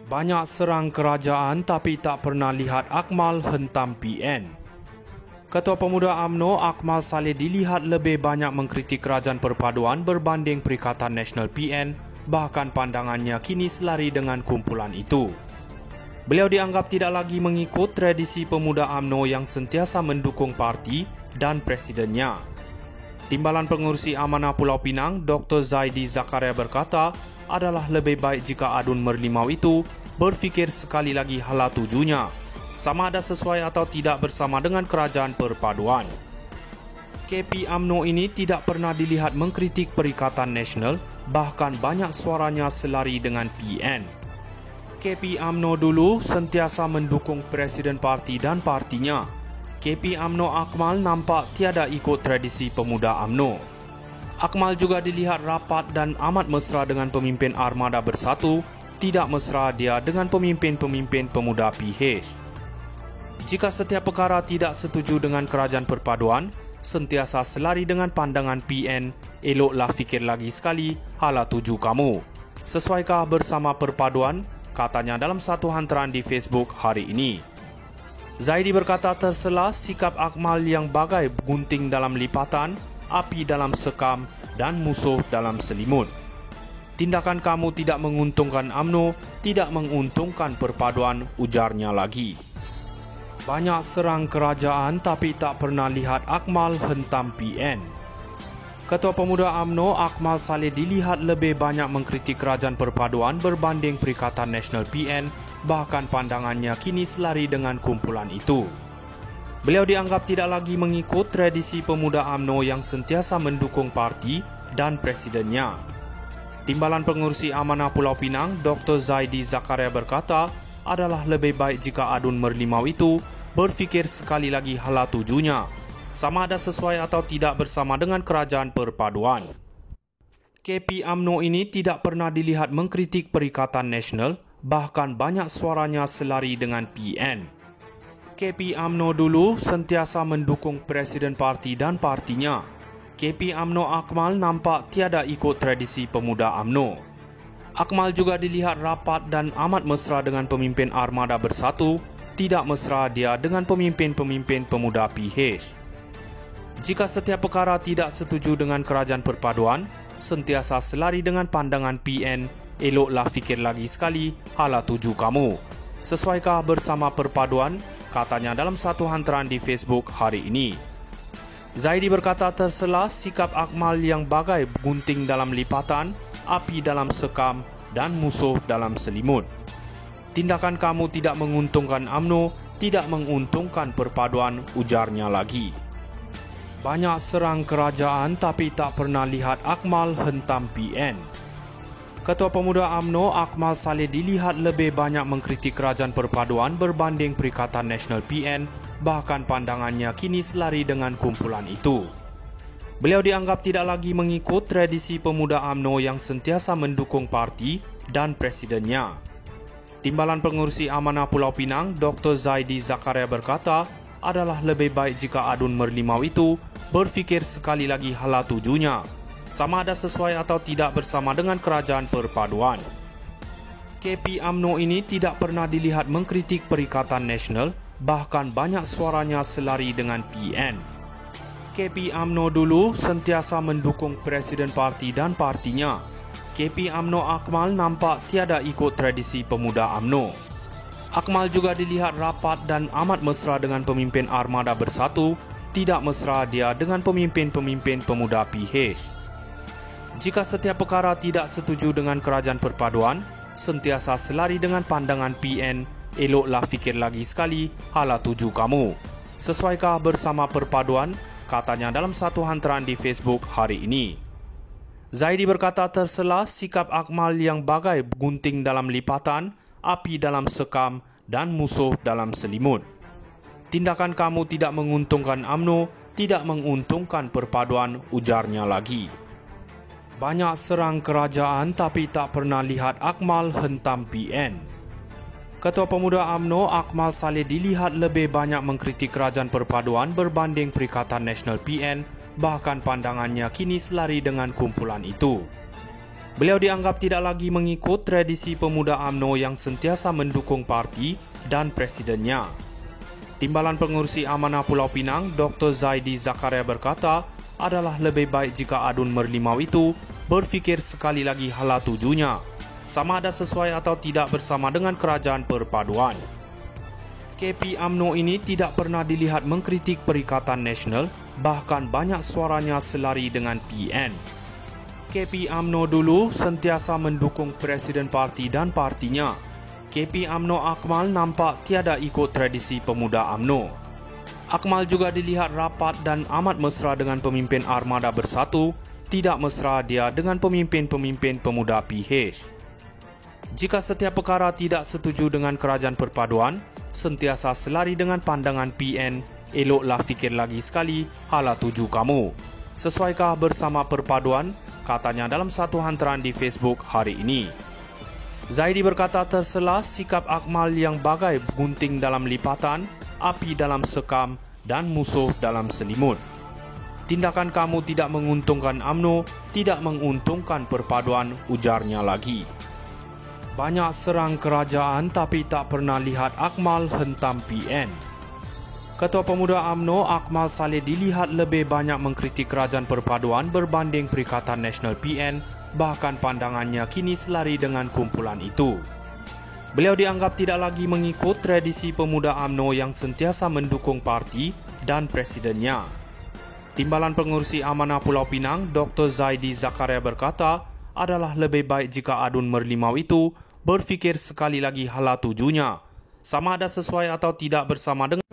Banyak serang kerajaan tapi tak pernah lihat Akmal hentam PN. Ketua Pemuda UMNO Akmal Saleh dilihat lebih banyak mengkritik Kerajaan Perpaduan berbanding Perikatan Nasional PN, bahkan pandangannya kini selari dengan kumpulan itu. Beliau dianggap tidak lagi mengikut tradisi Pemuda UMNO yang sentiasa mendukung parti dan presidennya. Timbalan Pengerusi Amanah Pulau Pinang, Dr. Zaidi Zakaria berkata, adalah lebih baik jika adun merlimau itu berfikir sekali lagi hala tujunya, sama ada sesuai atau tidak bersama dengan Kerajaan Perpaduan. KP UMNO ini tidak pernah dilihat mengkritik Perikatan Nasional, bahkan banyak suaranya selari dengan PN. KP UMNO dulu sentiasa mendukung Presiden Parti dan partinya. KP UMNO Akmal nampak tiada ikut tradisi Pemuda UMNO. Akmal juga dilihat rapat dan amat mesra dengan pemimpin Armada Bersatu, tidak mesra dia dengan pemimpin-pemimpin pemuda PH. Jika setiap perkara tidak setuju dengan Kerajaan Perpaduan, sentiasa selari dengan pandangan PN, eloklah fikir lagi sekali hala tuju kamu. Sesuaikah bersama Perpaduan? Katanya dalam satu hantaran di Facebook hari ini. Zaidi berkata tersela sikap Akmal yang bagai gunting dalam lipatan, api dalam sekam dan musuh dalam selimut. Tindakan kamu tidak menguntungkan UMNO, tidak menguntungkan Perpaduan, ujarnya lagi. Banyak serang kerajaan tapi tak pernah lihat Akmal hentam PN. Ketua Pemuda UMNO Akmal Saleh dilihat lebih banyak mengkritik Kerajaan Perpaduan berbanding Perikatan Nasional PN, bahkan pandangannya kini selari dengan kumpulan itu. Beliau dianggap tidak lagi mengikut tradisi Pemuda UMNO yang sentiasa mendukung parti dan presidennya. Timbalan Pengerusi Amanah Pulau Pinang, Dr. Zaidi Zakaria berkata, adalah lebih baik jika adun merlimau itu berfikir sekali lagi hala tujunya, sama ada sesuai atau tidak bersama dengan Kerajaan Perpaduan. KP UMNO ini tidak pernah dilihat mengkritik Perikatan Nasional, bahkan banyak suaranya selari dengan PN. KP UMNO dulu sentiasa mendukung Presiden Parti dan partinya. KP UMNO Akmal nampak tiada ikut tradisi Pemuda UMNO. Akmal juga dilihat rapat dan amat mesra dengan pemimpin Armada Bersatu, tidak mesra dia dengan pemimpin-pemimpin pemuda PH. Jika setiap perkara tidak setuju dengan Kerajaan Perpaduan, sentiasa selari dengan pandangan PN, eloklah fikir lagi sekali hala tuju kamu. Sesuaikah bersama Perpaduan? Katanya dalam satu hantaran di Facebook hari ini. Zaidi berkata tersela sikap Akmal yang bagai gunting dalam lipatan, api dalam sekam dan musuh dalam selimut. Tindakan kamu tidak menguntungkan UMNO, tidak menguntungkan Perpaduan, ujarnya lagi. Banyak serang kerajaan tapi tak pernah lihat Akmal hentam PN. Ketua Pemuda UMNO Akmal Saleh dilihat lebih banyak mengkritik Kerajaan Perpaduan berbanding Perikatan Nasional PN, bahkan pandangannya kini selari dengan kumpulan itu. Beliau dianggap tidak lagi mengikut tradisi Pemuda UMNO yang sentiasa mendukung parti dan presidennya. Timbalan Pengerusi Amanah Pulau Pinang, Dr. Zaidi Zakaria berkata, adalah lebih baik jika adun merlimau itu berfikir sekali lagi hala tujunya, sama ada sesuai atau tidak bersama dengan Kerajaan Perpaduan. KP UMNO ini tidak pernah dilihat mengkritik Perikatan Nasional, bahkan banyak suaranya selari dengan PN. KP UMNO dulu sentiasa mendukung Presiden Parti dan partinya. KP UMNO Akmal nampak tiada ikut tradisi Pemuda UMNO. Akmal juga dilihat rapat dan amat mesra dengan pemimpin Armada Bersatu, tidak mesra dia dengan pemimpin-pemimpin pemuda PH. Jika setiap perkara tidak setuju dengan Kerajaan Perpaduan, sentiasa selari dengan pandangan PN, eloklah fikir lagi sekali hala tuju kamu. Sesuaikah bersama Perpaduan? Katanya dalam satu hantaran di Facebook hari ini. Zaidi berkata tersela sikap Akmal yang bagai gunting dalam lipatan, api dalam sekam dan musuh dalam selimut. Tindakan kamu tidak menguntungkan UMNO, tidak menguntungkan Perpaduan, ujarnya lagi. Banyak serang kerajaan tapi tak pernah lihat Akmal hentam PN. Ketua Pemuda UMNO Akmal Saleh dilihat lebih banyak mengkritik Kerajaan Perpaduan berbanding Perikatan Nasional PN, bahkan pandangannya kini selari dengan kumpulan itu. Beliau dianggap tidak lagi mengikut tradisi pemuda UMNO yang sentiasa mendukung parti dan presidennya. Timbalan Pengerusi Amanah Pulau Pinang, Dr. Zaidi Zakaria berkata, adalah lebih baik jika adun merlimau itu berfikir sekali lagi hala tujunya, sama ada sesuai atau tidak bersama dengan kerajaan perpaduan. KP UMNO ini tidak pernah dilihat mengkritik Perikatan Nasional, bahkan banyak suaranya selari dengan PN. KP UMNO dulu sentiasa mendukung presiden parti dan partinya. KP UMNO Akmal nampak tiada ikut tradisi pemuda UMNO. Akmal juga dilihat rapat dan amat mesra dengan pemimpin Armada Bersatu, tidak mesra dia dengan pemimpin-pemimpin pemuda PH. Jika setiap perkara tidak setuju dengan kerajaan perpaduan, sentiasa selari dengan pandangan PN, eloklah fikir lagi sekali hala tuju kamu. Sesuaikah bersama perpaduan? Katanya dalam satu hantaran di Facebook hari ini. Zaidi berkata tersela sikap Akmal yang bagai gunting dalam lipatan, api dalam sekam dan musuh dalam selimut. Tindakan kamu tidak menguntungkan UMNO, tidak menguntungkan perpaduan, ujarnya lagi. Banyak serang kerajaan tapi tak pernah lihat Akmal hentam PN. Ketua Pemuda UMNO Akmal Saleh dilihat lebih banyak mengkritik kerajaan perpaduan berbanding Perikatan Nasional PN, bahkan pandangannya kini selari dengan kumpulan itu. Beliau dianggap tidak lagi mengikut tradisi pemuda UMNO yang sentiasa mendukung parti dan presidennya. Timbalan Pengerusi Amanah Pulau Pinang, Dr. Zaidi Zakaria berkata, adalah lebih baik jika adun merlimau itu berfikir sekali lagi hala tujunya, sama ada sesuai atau tidak bersama dengan